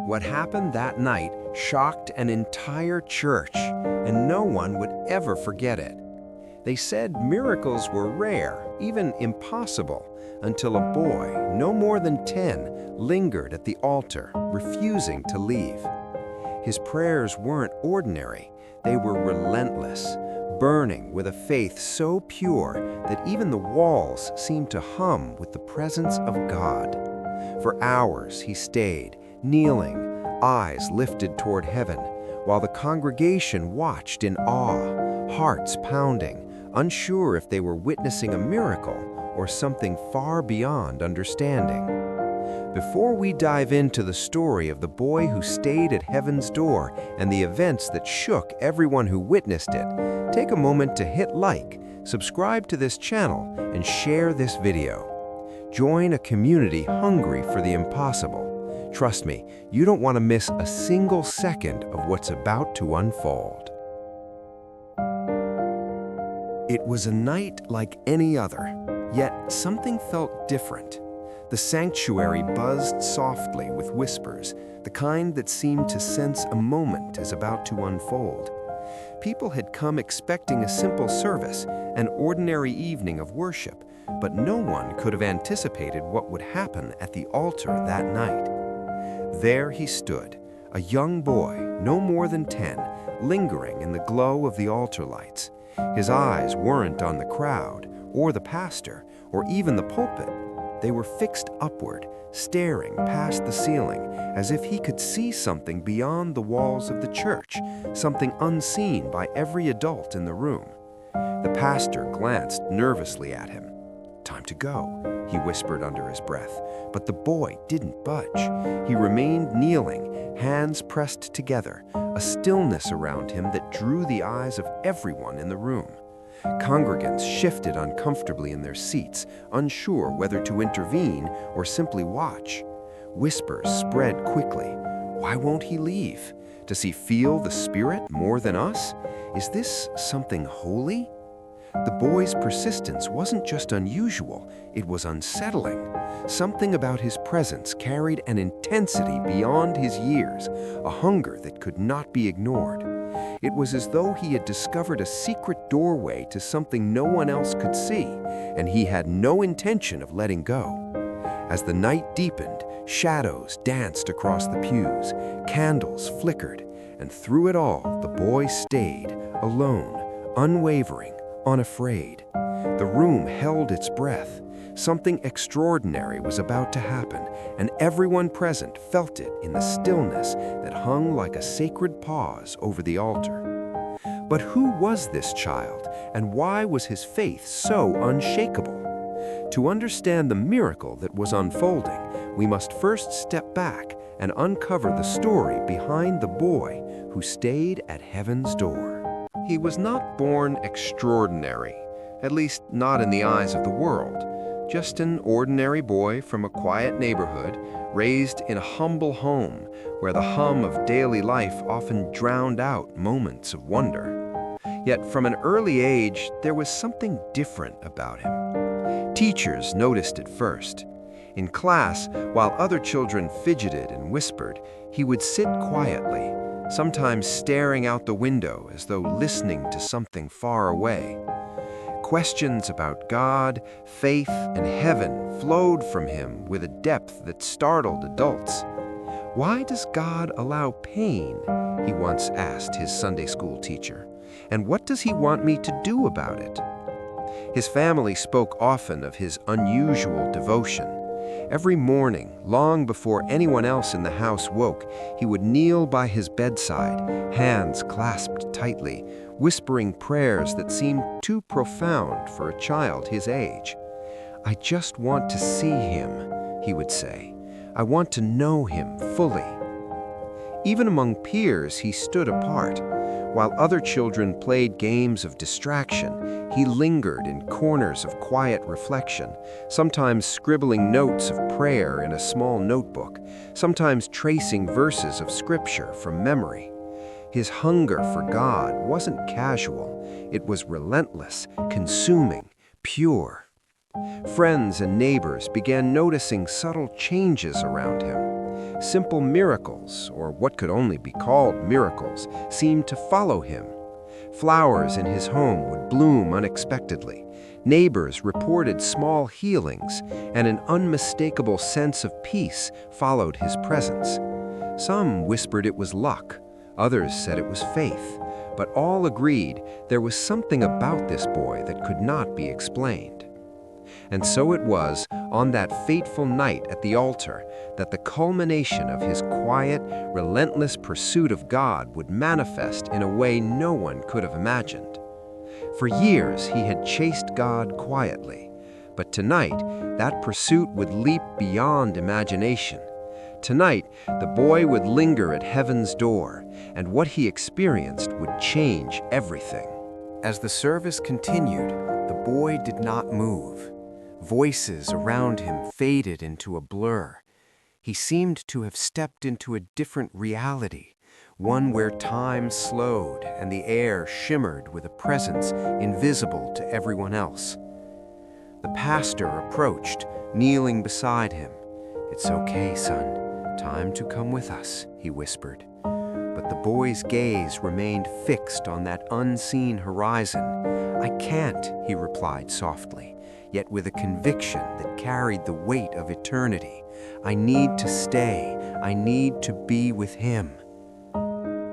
What happened that night shocked an entire church, and no one would ever forget it. They said miracles were rare, even impossible, until a boy, no more than 10, lingered at the altar, refusing to leave. His prayers weren't ordinary, they were relentless, burning with a faith so pure that even the walls seemed to hum with the presence of God. For hours he stayed, kneeling, eyes lifted toward heaven, while the congregation watched in awe, hearts pounding, unsure if they were witnessing a miracle or something far beyond understanding. Before we dive into the story of the boy who stayed at heaven's door and the events that shook everyone who witnessed it, take a moment to hit like, subscribe to this channel, and share this video. Join a community hungry for the impossible. Trust me, you don't want to miss a single second of what's about to unfold. It was a night like any other, yet something felt different. The sanctuary buzzed softly with whispers, the kind that seemed to sense a moment is about to unfold. People had come expecting a simple service, an ordinary evening of worship, but no one could have anticipated what would happen at the altar that night. There he stood, a young boy, no more than 10, lingering in the glow of the altar lights. His eyes weren't on the crowd, or the pastor, or even the pulpit. They were fixed upward, staring past the ceiling, as if he could see something beyond the walls of the church, something unseen by every adult in the room. The pastor glanced nervously at him. "Time to go," he whispered under his breath, but the boy didn't budge. He remained kneeling, hands pressed together, a stillness around him that drew the eyes of everyone in the room. Congregants shifted uncomfortably in their seats, unsure whether to intervene or simply watch. Whispers spread quickly. "Why won't he leave? Does he feel the Spirit more than us? Is this something holy?" The boy's persistence wasn't just unusual, it was unsettling. Something about his presence carried an intensity beyond his years, a hunger that could not be ignored. It was as though he had discovered a secret doorway to something no one else could see, and he had no intention of letting go. As the night deepened, shadows danced across the pews, candles flickered, and through it all, the boy stayed, alone, unwavering, unafraid. The room held its breath. Something extraordinary was about to happen, and everyone present felt it in the stillness that hung like a sacred pause over the altar. But who was this child, and why was his faith so unshakable? To understand the miracle that was unfolding, we must first step back and uncover the story behind the boy who stayed at heaven's door. He was not born extraordinary, at least not in the eyes of the world. Just an ordinary boy from a quiet neighborhood, raised in a humble home where the hum of daily life often drowned out moments of wonder. Yet from an early age, there was something different about him. Teachers noticed it first. In class, while other children fidgeted and whispered, he would sit quietly, sometimes staring out the window as though listening to something far away. Questions about God, faith, and heaven flowed from him with a depth that startled adults. "Why does God allow pain?" he once asked his Sunday school teacher. "And what does he want me to do about it?" His family spoke often of his unusual devotion. Every morning, long before anyone else in the house woke, he would kneel by his bedside, hands clasped tightly, whispering prayers that seemed too profound for a child his age. "I just want to see him," he would say. "I want to know him fully." Even among peers, he stood apart. While other children played games of distraction, he lingered in corners of quiet reflection, sometimes scribbling notes of prayer in a small notebook, sometimes tracing verses of scripture from memory. His hunger for God wasn't casual, it was relentless, consuming, pure. Friends and neighbors began noticing subtle changes around him. Simple miracles, or what could only be called miracles, seemed to follow him. Flowers in his home would bloom unexpectedly. Neighbors reported small healings, and an unmistakable sense of peace followed his presence. Some whispered it was luck, others said it was faith, but all agreed there was something about this boy that could not be explained. And so it was, on that fateful night at the altar, that the culmination of his quiet, relentless pursuit of God would manifest in a way no one could have imagined. For years he had chased God quietly, but tonight that pursuit would leap beyond imagination. Tonight, the boy would linger at heaven's door, and what he experienced would change everything. As the service continued, the boy did not move. Voices around him faded into a blur. He seemed to have stepped into a different reality, one where time slowed and the air shimmered with a presence invisible to everyone else. The pastor approached, kneeling beside him. "It's okay, son. Time to come with us," he whispered. But the boy's gaze remained fixed on that unseen horizon. "I can't," he replied softly, yet with a conviction that carried the weight of eternity. "I need to stay. I need to be with him."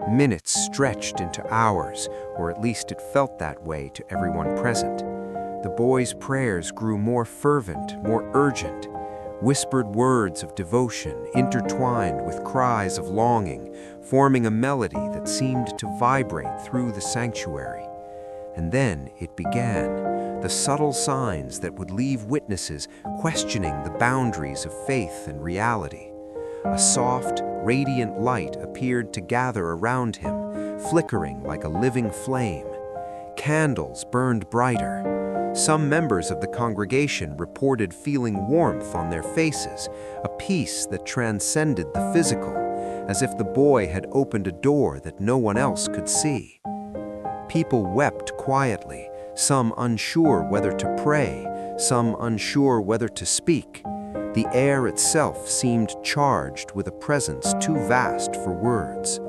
Minutes stretched into hours, or at least it felt that way to everyone present. The boy's prayers grew more fervent, more urgent. Whispered words of devotion intertwined with cries of longing, forming a melody that seemed to vibrate through the sanctuary. And then it began, the subtle signs that would leave witnesses questioning the boundaries of faith and reality. A soft, radiant light appeared to gather around him, flickering like a living flame. Candles burned brighter. Some members of the congregation reported feeling warmth on their faces, a peace that transcended the physical, as if the boy had opened a door that no one else could see. People wept quietly, some unsure whether to pray, some unsure whether to speak. The air itself seemed charged with a presence too vast for words.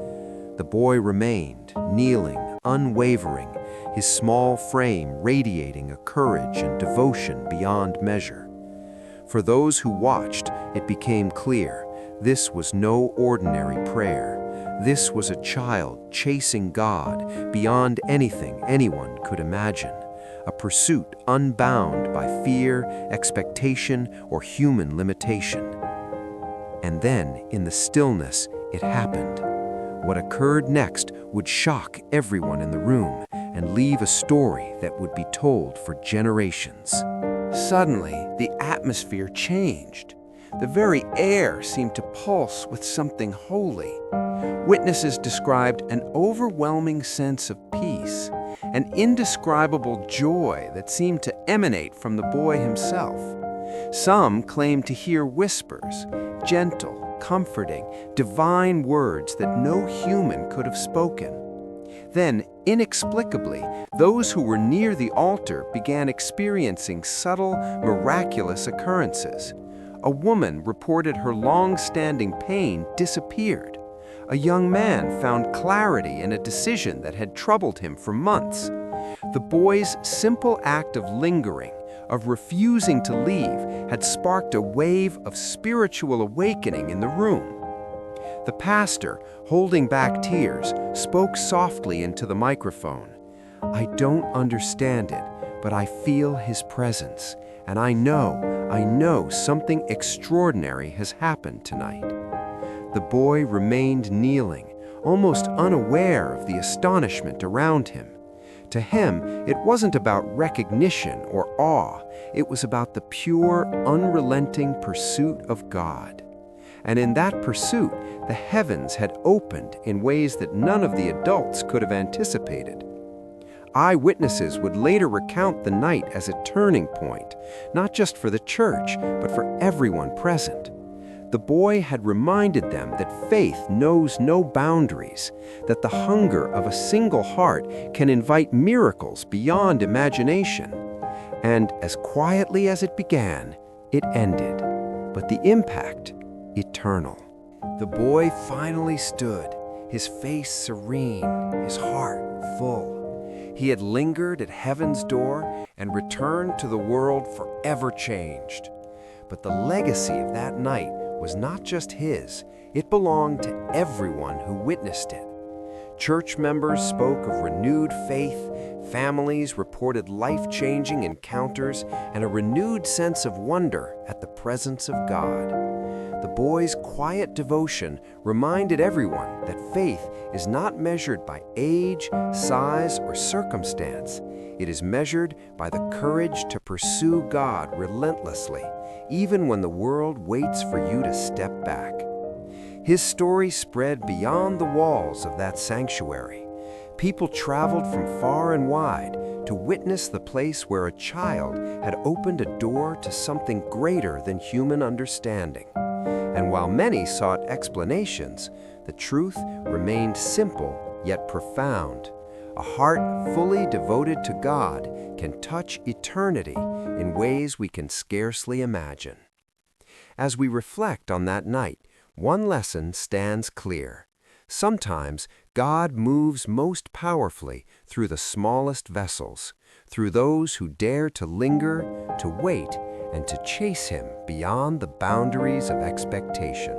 The boy remained, kneeling, unwavering, his small frame radiating a courage and devotion beyond measure. For those who watched, it became clear, this was no ordinary prayer. This was a child chasing God beyond anything anyone could imagine, a pursuit unbound by fear, expectation, or human limitation. And then, in the stillness, it happened. What occurred next would shock everyone in the room and leave a story that would be told for generations. Suddenly, the atmosphere changed. The very air seemed to pulse with something holy. Witnesses described an overwhelming sense of peace, an indescribable joy that seemed to emanate from the boy himself. Some claimed to hear whispers, gentle, comforting, divine words that no human could have spoken. Then, inexplicably, those who were near the altar began experiencing subtle, miraculous occurrences. A woman reported her long-standing pain disappeared. A young man found clarity in a decision that had troubled him for months. The boy's simple act of lingering, of refusing to leave, had sparked a wave of spiritual awakening in the room. The pastor, holding back tears, spoke softly into the microphone. "I don't understand it, but I feel his presence, and I know something extraordinary has happened tonight." The boy remained kneeling, almost unaware of the astonishment around him. To him, it wasn't about recognition or awe. It was about the pure, unrelenting pursuit of God. And in that pursuit, the heavens had opened in ways that none of the adults could have anticipated. Eyewitnesses would later recount the night as a turning point, not just for the church, but for everyone present. The boy had reminded them that faith knows no boundaries, that the hunger of a single heart can invite miracles beyond imagination. And as quietly as it began, it ended, but the impact, eternal. The boy finally stood, his face serene, his heart full. He had lingered at heaven's door and returned to the world forever changed. But the legacy of that night was not just his, it belonged to everyone who witnessed it. Church members spoke of renewed faith, families reported life-changing encounters, and a renewed sense of wonder at the presence of God. The boy's quiet devotion reminded everyone that faith is not measured by age, size, or circumstance. It is measured by the courage to pursue God relentlessly, even when the world waits for you to step back. His story spread beyond the walls of that sanctuary. People traveled from far and wide to witness the place where a child had opened a door to something greater than human understanding. And while many sought explanations, the truth remained simple yet profound. A heart fully devoted to God can touch eternity in ways we can scarcely imagine. As we reflect on that night, one lesson stands clear. Sometimes God moves most powerfully through the smallest vessels, through those who dare to linger, to wait, and to chase Him beyond the boundaries of expectation.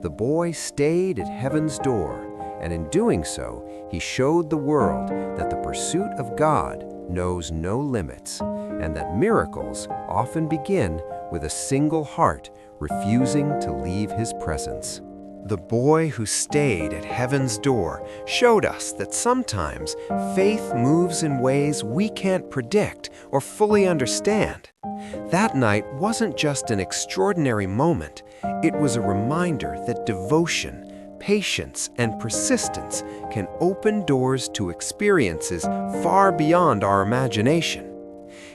The boy stayed at heaven's door, and in doing so, he showed the world that the pursuit of God knows no limits, and that miracles often begin with a single heart refusing to leave His presence. The boy who stayed at heaven's door showed us that sometimes faith moves in ways we can't predict or fully understand. That night wasn't just an extraordinary moment, it was a reminder that devotion, patience, and persistence can open doors to experiences far beyond our imagination.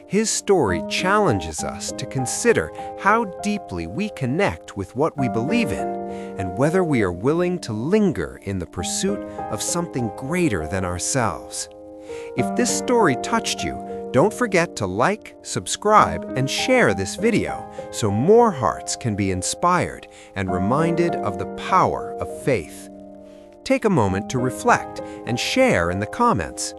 His story challenges us to consider how deeply we connect with what we believe in, and whether we are willing to linger in the pursuit of something greater than ourselves. If this story touched you, don't forget to like, subscribe, and share this video so more hearts can be inspired and reminded of the power of faith. Take a moment to reflect and share in the comments.